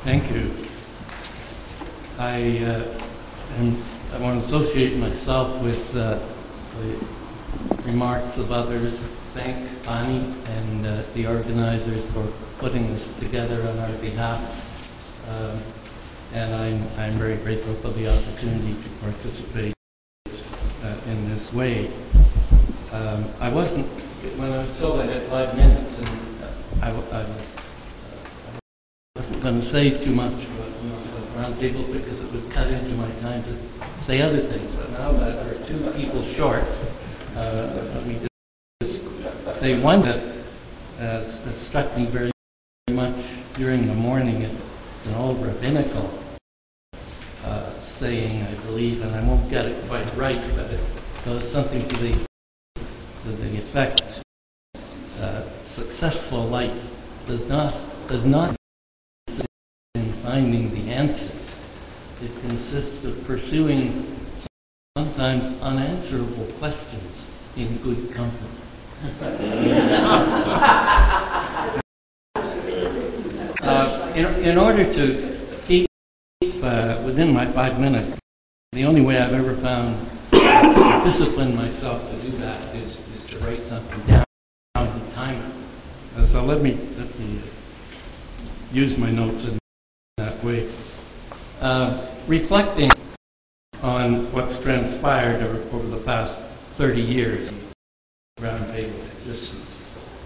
Thank you. I want to associate myself with the remarks of others. Thank Bonnie and the organizers for putting this together on our behalf. And I'm very grateful for the opportunity to participate in this way. I wasn't, when I was told I had 5 minutes, and I wasn't going to say too much about the roundtable because it would cut into my time to say other things. But now that there are 2 people short, let me just say one that struck me very much during the at an old rabbinical saying, I believe, and I won't get it quite right, but it goes something to the effect: successful life does not in finding the answers. It consists of pursuing sometimes unanswerable questions in good company. In order to keep within my 5 minutes, the only way I've ever found to discipline myself to do that is to write something down and time it. So let me use my notes in that way. Reflecting on what's transpired over the past 30 years in Roundtable's existence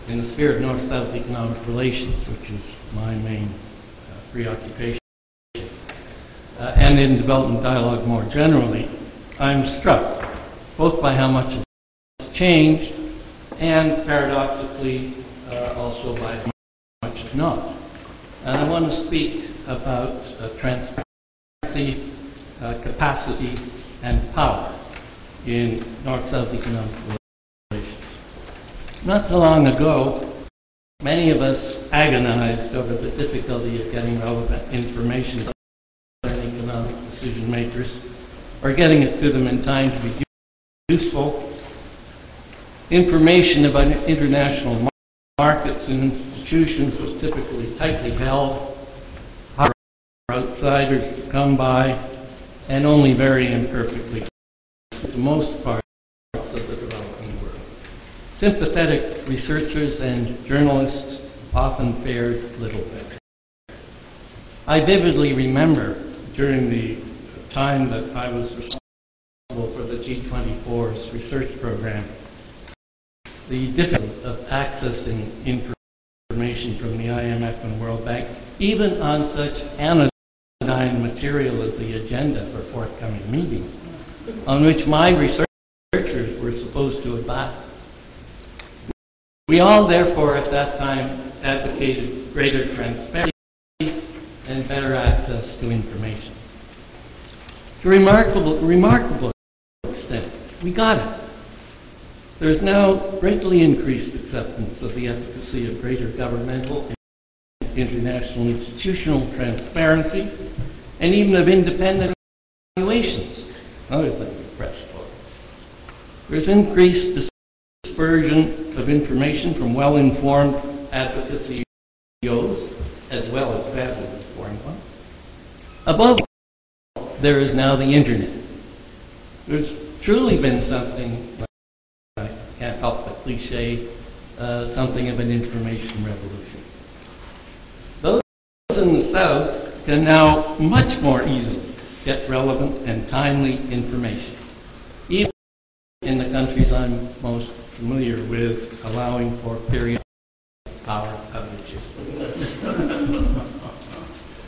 in the sphere of North-South economic relations, which is my main preoccupation, and in development dialogue more generally, I'm struck both by how much has changed and, paradoxically, also by how much has not. And I want to speak about transparency, capacity, and power in North-South economic relations. Not so long ago, many of us agonized over the difficulty of getting relevant information to economic decision makers, or getting it to them in time to be useful. Information about international markets and institutions was typically tightly held, hard for outsiders to come by, and only very imperfectly to most parts of the developing world. Sympathetic researchers and journalists often fared little better. I vividly remember during the time that I was responsible for the G24's research program, the difficulty of accessing information from the IMF and World Bank, even on such anodyne material as the agenda for forthcoming meetings, on which my researchers were supposed to advise. We all, therefore, at that time advocated greater transparency and better access to information. To a remarkable extent, we got it. There is now greatly increased acceptance of the efficacy of greater governmental and international institutional transparency, and even of independent evaluations, another thing we pressed for. There is increased dispersion of information from well-informed advocacy CEOs, as well as badly informed ones. Above all, there is now the Internet. There's truly been something, I can't help but cliche, something of an information revolution. Those in the South can now much more easily get relevant and timely information, even in the countries I'm most familiar with, allowing for periodic power outages.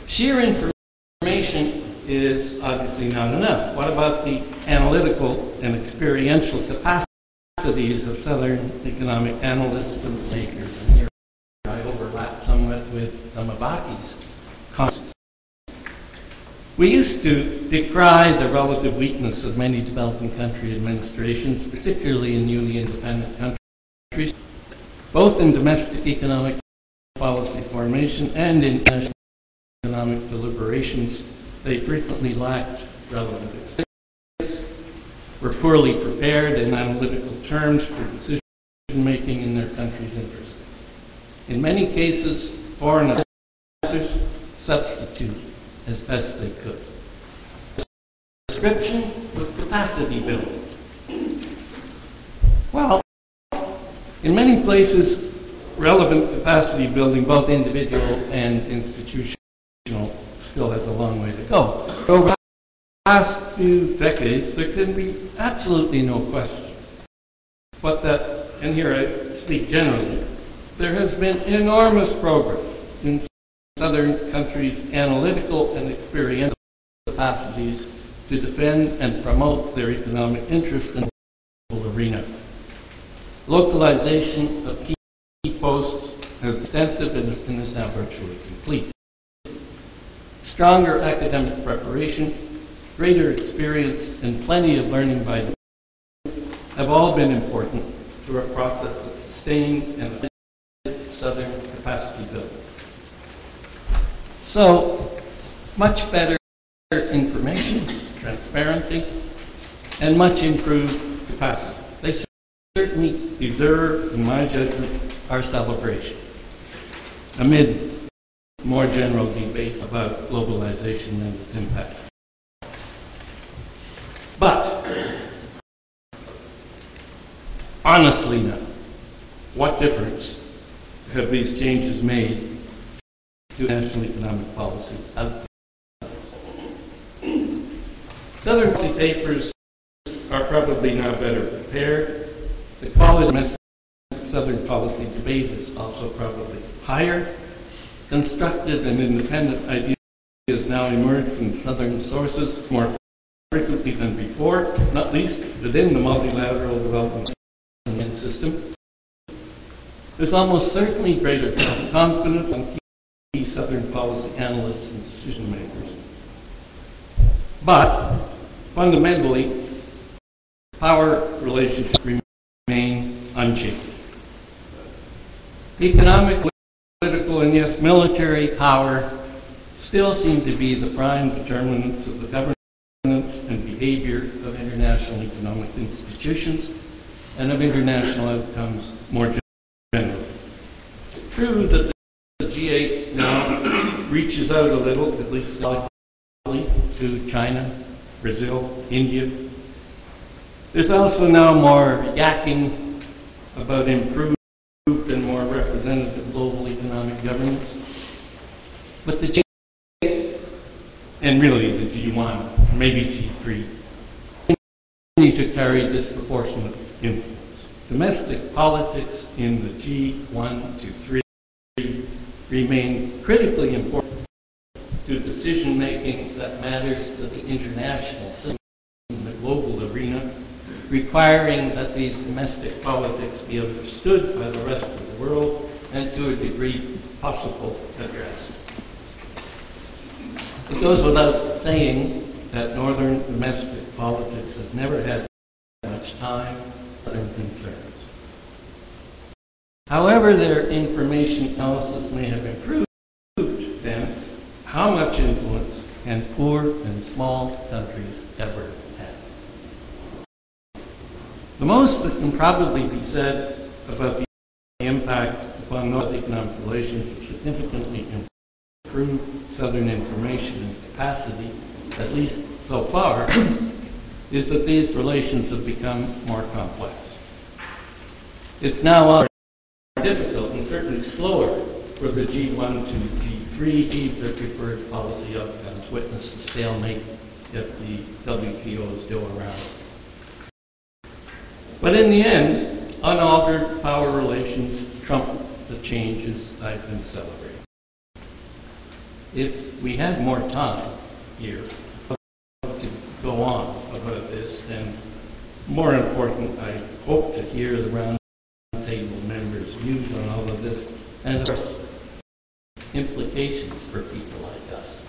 Sheer information is obviously not enough. What about the analytical and experiential capacities of Southern economic analysts and makers? And here I overlap somewhat with Amabaki's concept. We used to decry the relative weakness of many developing country administrations, particularly in newly independent countries, both in domestic economic policy formation and in national economic deliberations. They frequently lacked relevant experience, were poorly prepared in analytical terms for decision-making in their country's interest. In many cases, foreign advisors substitute as best they could. Description was capacity building. Well, in many places, relevant capacity building, both individual and institutional, still has a long way to go. Over the last few decades, there can be absolutely no question but that, and here I speak generally, there has been enormous progress in southern countries' analytical and experiential capacities to defend and promote their economic interests in the global arena. Localization of key posts is extensive and is now virtually complete. Stronger academic preparation, greater experience, and plenty of learning by doing have all been important to a process of sustained and southern capacity building. So, much better information, transparency, and much improved capacity. They certainly deserve, in my judgment, our celebration, amid more general debate about globalization and its impact. But, honestly now, what difference have these changes made to national economic policy? Southern policy papers are probably now better prepared. The quality of Southern policy debate is also probably higher. Constructive and independent ideas now emerge from Southern sources more frequently than before, not least within the multilateral development system. There's almost certainly greater self-confidence on key Southern policy analysts and decision makers. But, fundamentally, power relationships remain unchanged. Economic, political, and yes, military power still seem to be the prime determinants of the governance and behavior of international economic institutions and of international outcomes more generally. It's true that the G8 now reaches out a little, at least to China, Brazil, India. There's also now more yakking about improved and more representative global economic governance. But the G8, and really the G1, maybe G3, continue to carry disproportionate influence. Domestic politics in the G1 to 3 remain critically important to decision making that matters to the international system in the global arena, requiring that these domestic politics be understood by the rest of the world and to a degree possible addressed. It goes without saying that northern domestic politics has never had much time for southern concerns. However, their information analysis may have improved, then how much influence can poor and small countries ever have? The most that can probably be said about the impact upon North economic relations which significantly improve Southern information and capacity, at least so far, is that these relations have become more complex. It's now more difficult and certainly slower for the G1 to G3 to achieve their preferred policy outcomes, witness the stalemate at the WTO's Doha round. But in the end, unaltered power relations trump the changes I've been celebrating. If we had more time here to go on about this, and more important, I hope to hear the roundtable members' views on all of this, and of course, implications for people like us.